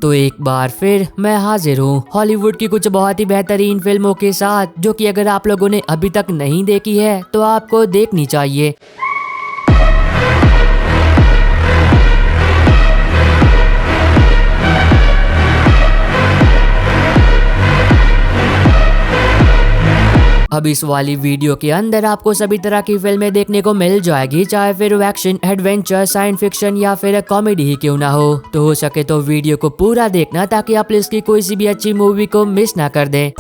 तो एक बार फिर मैं हाजिर हूँ हॉलीवुड की कुछ बहुत ही बेहतरीन फिल्मों के साथ, जो कि अगर आप लोगों ने अभी तक नहीं देखी है तो आपको देखनी चाहिए। अब इस वाली वीडियो के अंदर आपको सभी तरह की फिल्में देखने को मिल जाएगी, चाहे फिर एक्शन, एडवेंचर, साइंस फिक्शन या फिर कॉमेडी ही क्यों ना हो। तो हो सके तो वीडियो को पूरा देखना ताकि आप इसकी कोई सी भी अच्छी मूवी को मिस ना कर दें।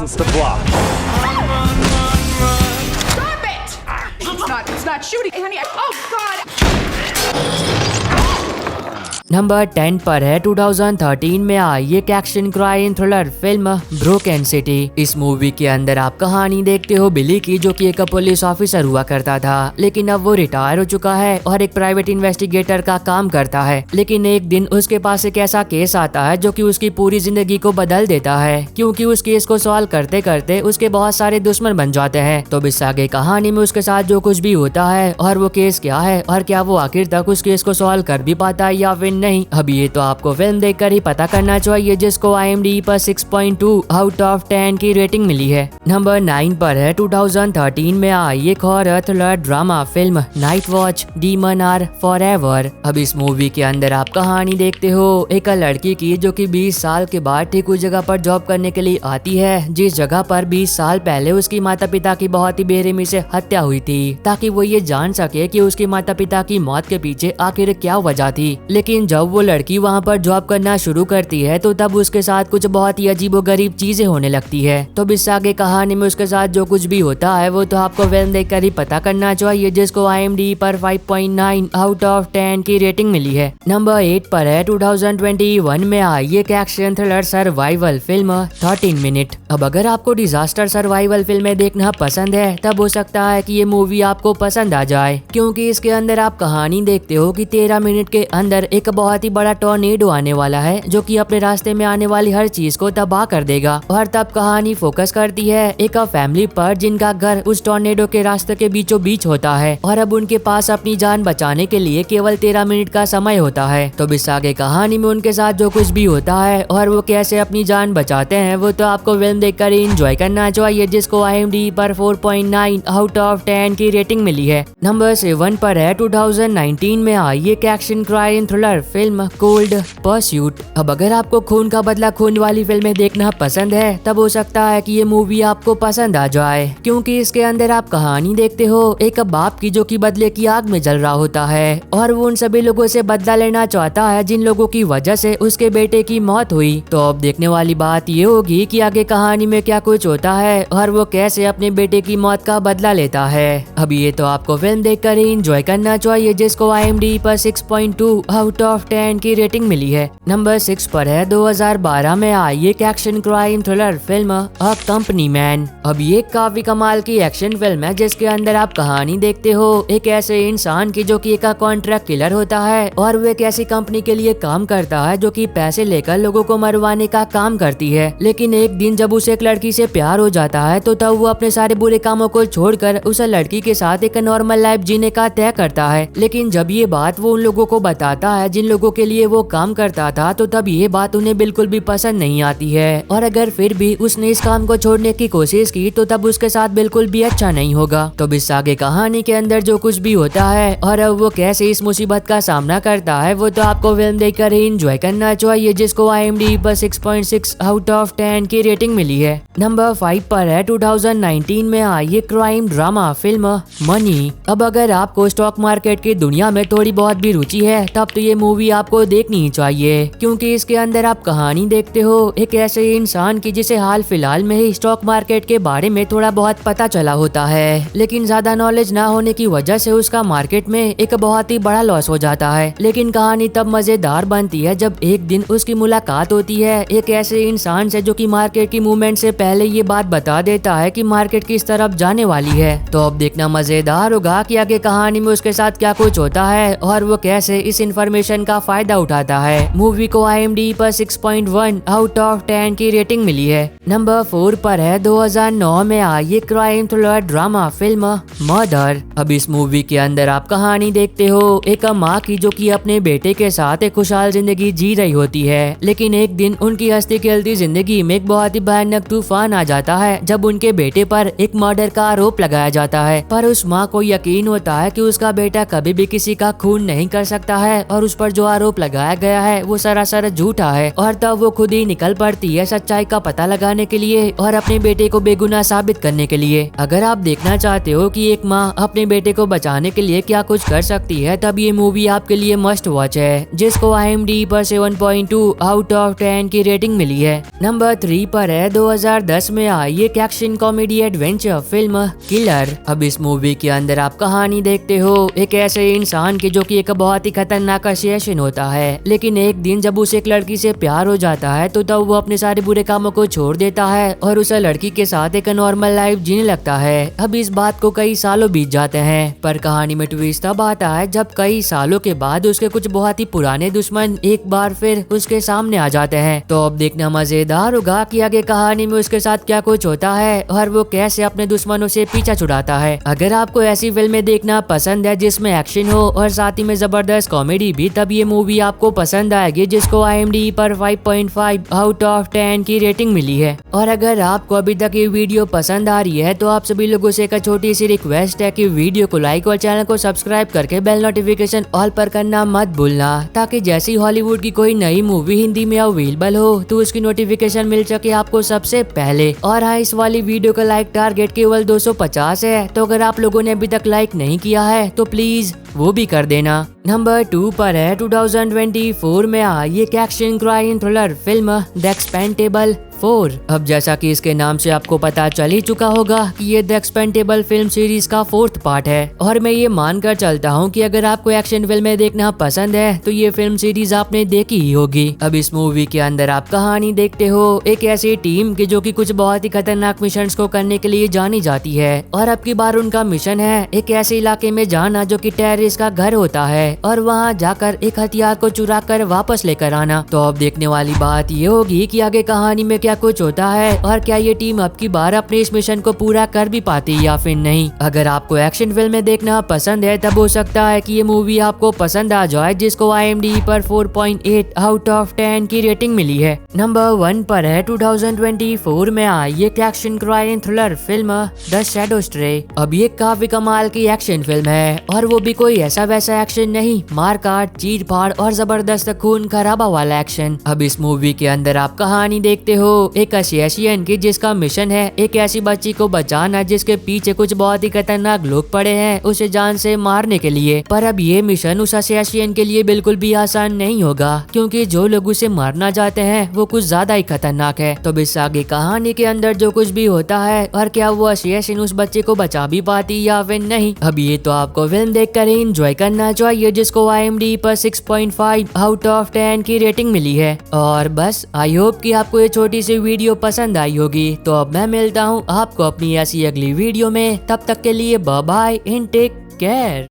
नंबर 10 पर है 2013 में आई एक action crime thriller film broken city. इस मूवी के अंदर आप कहानी देखते हो बिली की, जो कि एक पुलिस ऑफिसर हुआ करता था, लेकिन अब वो रिटायर हो चुका है और एक प्राइवेट इन्वेस्टिगेटर का काम करता है। लेकिन एक दिन उसके पास एक ऐसा केस आता है जो कि उसकी पूरी जिंदगी को बदल देता है, क्योंकि उस केस को सॉल्व करते करते उसके बहुत सारे दुश्मन बन जाते हैं। तो इस आगे कहानी में उसके साथ जो कुछ भी होता है और वो केस क्या है और क्या वो आखिर तक उस केस को सॉल्व कर भी पाता है या फिर नहीं, अभी ये तो आपको फिल्म देखकर ही पता करना चाहिए, जिसको IMDb पर 6.2 आउट ऑफ 10 की रेटिंग मिली है। नंबर 9 पर है 2013 में आई एक horror thriller drama film Night Watch Demons Are Forever. अब इस मूवी के अंदर आप कहानी देखते हो एक लड़की की, जो कि 20 साल के बाद ठीक उस जगह पर जॉब करने के लिए आती है जिस जगह पर 20 साल पहले उसकी माता पिता की बहुत ही बेरहमी से हत्या हुई थी, ताकि वो ये जान सके कि उसके माता पिता की मौत के पीछे आखिर क्या वजह थी। लेकिन जब वो लड़की वहाँ पर जॉब करना शुरू करती है तो तब उसके साथ कुछ बहुत ही अजीबोगरीब चीजें होने लगती है। तो इस आगे कहानी में उसके साथ जो कुछ भी होता है वो तो आपको फिल्म देखकर ही पता करना चाहिए, जिसको IMDb पर 5.9 आउट ऑफ 10 की रेटिंग मिली है। नंबर 8 पर है 2021 में आई एक action thriller survival film 13 minute. अब अगर आपको डिजास्टर सर्वाइवल फिल्में देखना पसंद है तब हो सकता है कि ये मूवी आपको पसंद आ जाए, क्योंकि इसके अंदर आप कहानी देखते हो कि 13 मिनट के अंदर एक बहुत ही बड़ा टॉर्नेडो आने वाला है, जो कि अपने रास्ते में आने वाली हर चीज को तबाह कर देगा। और तब कहानी फोकस करती है एक फैमिली पर जिनका घर उस टॉर्नेडो के रास्ते के बीचों बीच होता है और अब उनके पास अपनी जान बचाने के लिए केवल 13 मिनट का समय होता है। तो इस आगे कहानी में उनके साथ जो कुछ भी होता है और वो कैसे अपनी जान बचाते हैं वो तो आपको फिल्म देखकर ही एंजॉय करना चाहिए, जिसको IMDb पर 4.9 आउट ऑफ 10 की रेटिंग मिली है। नंबर 7 पर है 2019 में आई एक action crime thriller film cold pursuit. अब अगर आपको खून का बदला खून वाली फिल्में देखना पसंद है तब हो सकता है कि ये मूवी आपको पसंद आ जाए, क्योंकि इसके अंदर आप कहानी देखते हो एक बाप की, जो कि बदले की आग में जल रहा होता है और वो उन सभी लोगों से बदला लेना चाहता है जिन लोगों की वजह से उसके बेटे की मौत हुई। तो अब देखने वाली बात ये होगी कि आगे कहानी में क्या कुछ होता है और वो कैसे अपने बेटे की मौत का बदला लेता है। अभी ये तो आपको फिल्म देखकर ही एंजॉय करना चाहिए, जिसको IMDb पर 6.2 आउट ऑफ 10 की रेटिंग मिली है। नंबर 6 पर है 2012 में आई एक action crime thriller film a company man. अब ये काफी कमाल की एक्शन फिल्म है, जिसके अंदर आप कहानी देखते हो एक ऐसे इंसान की, जो कि एक कॉन्ट्रैक्ट किलर होता है और वो एक ऐसी कंपनी के लिए काम करता है जो कि पैसे लेकर लोगों को मरवाने का काम करती है। लेकिन एक दिन जब उसे एक लड़की से प्यार हो जाता है तो तब वो अपने सारे बुरे कामों को छोड़कर उस लड़की के साथ एक नॉर्मल लाइफ जीने का तय करता है। लेकिन जब ये बात वो उन लोगों को बताता है जिन लोगों के लिए वो काम करता था, तो तब ये बात उन्हें बिल्कुल भी पसंद नहीं आती है और अगर फिर भी उसने इस काम को छोड़ने की कोशिश की तो तब उसके साथ बिल्कुल भी अच्छा नहीं होगा। तो इस आगे कहानी के अंदर जो कुछ भी होता है और अब वो कैसे इस मुसीबत का सामना करता है वो तो आपको फिल्म देखकर ही एंजॉय करना चाहिए, जिसको IMDb पर 6.6 आउट ऑफ 10 की रेटिंग मिली है। नंबर 5 पर है 2019 में आई एक क्राइम ड्रामा फिल्म मनी। अब अगर आपको स्टॉक मार्केट की दुनिया में थोड़ी बहुत भी रुचि है तब तो ये मूवी आपको देखनी ही चाहिए, क्योंकि इसके अंदर आप कहानी देखते हो एक ऐसे इंसान की जिसे हाल फिलहाल में ही स्टॉक मार्केट के बारे में थोड़ा बहुत पता चला होता है, लेकिन ज्यादा नॉलेज ना होने की वजह से उसका मार्केट में एक बहुत ही बड़ा लॉस हो जाता है। लेकिन कहानी तब मजेदार बनती है जब एक दिन उसकी मुलाकात होती है एक ऐसे इंसान से, जो कि मार्केट की मूवमेंट से पहले ये बात बता देता है कि मार्केट किस तरफ जाने वाली है। तो अब देखना मजेदार होगा कि आगे कहानी में उसके साथ क्या कुछ होता है और वो कैसे इस इंफॉर्मेशन का फायदा उठाता है। मूवी को IMDb पर 6.1 आउट ऑफ 10 की रेटिंग मिली है। नंबर 4 पर है 2009 में आई ये crime thriller drama film murder. अब इस मूवी के अंदर आप कहानी देखते हो एक माँ की जो कि अपने बेटे के साथ एक खुशहाल जिंदगी जी रही होती है, लेकिन एक दिन उनकी हंसती खेलती जिंदगी में एक बहुत ही भयानक तूफान आ जाता है जब उनके बेटे पर एक मर्डर का आरोप लगाया जाता है। पर उस माँ को यकीन होता है कि उसका बेटा कभी भी किसी का खून नहीं कर सकता है और उस पर जो आरोप लगाया गया है वो सरासर झूठा है। और तब वो खुद ही निकल पड़ती है सच्चाई का पता लगाने के लिए और अपने बेटे को बेगुनाह साबित करने के लिए। अगर आप देखना चाहते हो कि एक माँ अपने बेटे को बचाने के लिए क्या कुछ कर सकती है, तब ये मूवी आपके लिए मस्ट वॉच है, जिसको IMDb पर 7.2 आउट ऑफ 10 की रेटिंग मिली है। नंबर 3 पर है 2010 में आई एक action comedy adventure film killer. अब इस मूवी के अंदर आप कहानी देखते हो एक ऐसे इंसान की जो कि एक बहुत ही खतरनाक असैसिन होता है, लेकिन एक दिन जब उसे एक लड़की से प्यार हो जाता है तो तब वो अपने सारे बुरे कामों को छोड़ देता है और उस लड़की के साथ एक नॉर्मल लाइफ जीने लगता है। अब इस बात को कई सालों बीत जाते हैं, पर कहानी में ट्विस्ट तब आता है जब कई सालों के बाद उसके कुछ बहुत ही पुराने दुश्मन एक बार फिर उसके सामने आ जाते हैं। तो अब देखना मजेदार होगा कि आगे कहानी में उसके साथ क्या कुछ होता है और वो कैसे अपने दुश्मनों से पीछा छुड़ाता है। अगर आपको ऐसी फिल्में देखना पसंद है जिसमें एक्शन हो और साथ ही में जबरदस्त कॉमेडी भी, तब ये मूवी आपको पसंद आएगी, जिसको IMDb पर 5.5 आउट ऑफ 10 की रेटिंग मिली है। और अगर आपको अभी तक ये वीडियो पसंद आ रही है तो आप सभी लोगों से एक छोटी सी रिक्वेस्ट है कि वीडियो को लाइक और चैनल को सब्सक्राइब करके बेल नोटिफिकेशन ऑल पर करना मत भूलना, ताकि जैसी हॉलीवुड की कोई नई मूवी हिंदी में अवेलेबल हो तो उसकी नोटिफिकेशन मिल सके आपको सबसे पहले। और हाँ, इस वाली वीडियो का लाइक टारगेट केवल 250 है, तो अगर आप लोगों ने अभी तक लाइक नहीं किया है तो प्लीज वो भी कर देना। नंबर 2 पर है 2024 में आई एक action crime thriller film The Expendable 4। अब जैसा कि इसके नाम से आपको पता चल ही चुका होगा कि ये द एक्सपेंडेबल फिल्म सीरीज का 4th पार्ट है, और मैं ये मानकर चलता हूँ कि अगर आपको एक्शन फिल्में देखना पसंद है तो ये फिल्म सीरीज आपने देखी ही होगी। अब इस मूवी के अंदर आप कहानी देखते हो एक ऐसी टीम की जो कि कुछ बहुत ही खतरनाक मिशन को करने के लिए जानी जाती है, और अब की बार उनका मिशन है एक ऐसे इलाके में जाना जो कि टेररिस्ट का घर होता है और वहाँ जाकर एक हथियार को चुरा कर वापस लेकर आना। तो अब देखने वाली बात ये होगी कि आगे कहानी में क्या कुछ होता है और क्या ये टीम अब की बार अपने इस मिशन को पूरा कर भी पाती या फिर नहीं। अगर आपको एक्शन फिल्में देखना पसंद है तब हो सकता है कि ये मूवी आपको पसंद आ जाए, जिसको IMDb पर 4.8 आउट ऑफ 10 की रेटिंग मिली है। नंबर 1 पर है 2024 में आई एक action crime thriller film the shadow stray. अब ये काफी कमाल की एक्शन फिल्म है, और वो भी कोई ऐसा वैसा एक्शन नहीं, मारकाट, चीर फाड़ और जबरदस्त खून खराबा वाला एक्शन। अब इस मूवी के अंदर आप कहानी देखते हो एक असैसिन की जिसका मिशन है एक ऐसी बच्ची को बचाना जिसके पीछे कुछ बहुत ही खतरनाक लोग पड़े हैं उसे जान से मारने के लिए। पर अब ये मिशन उस असैसिन के लिए बिल्कुल भी आसान नहीं होगा, क्योंकि जो लोग उसे मारना चाहते हैं वो कुछ ज्यादा ही खतरनाक है। तो इस आगे कहानी के अंदर जो कुछ भी होता है और क्या वो असैसिन उस बच्चे को बचा भी पाती या फिर नहीं, अब ये तो आपको फिल्म देखकर ही एंजॉय करना चाहिए, जिसको IMDb पर 6.5 आउट ऑफ 10 की रेटिंग मिली है। और बस आई होप कि आपको ये छोटी सी वीडियो पसंद आई होगी। तो अब मैं मिलता हूँ आपको अपनी ऐसी अगली वीडियो में, तब तक के लिए bye bye and take care.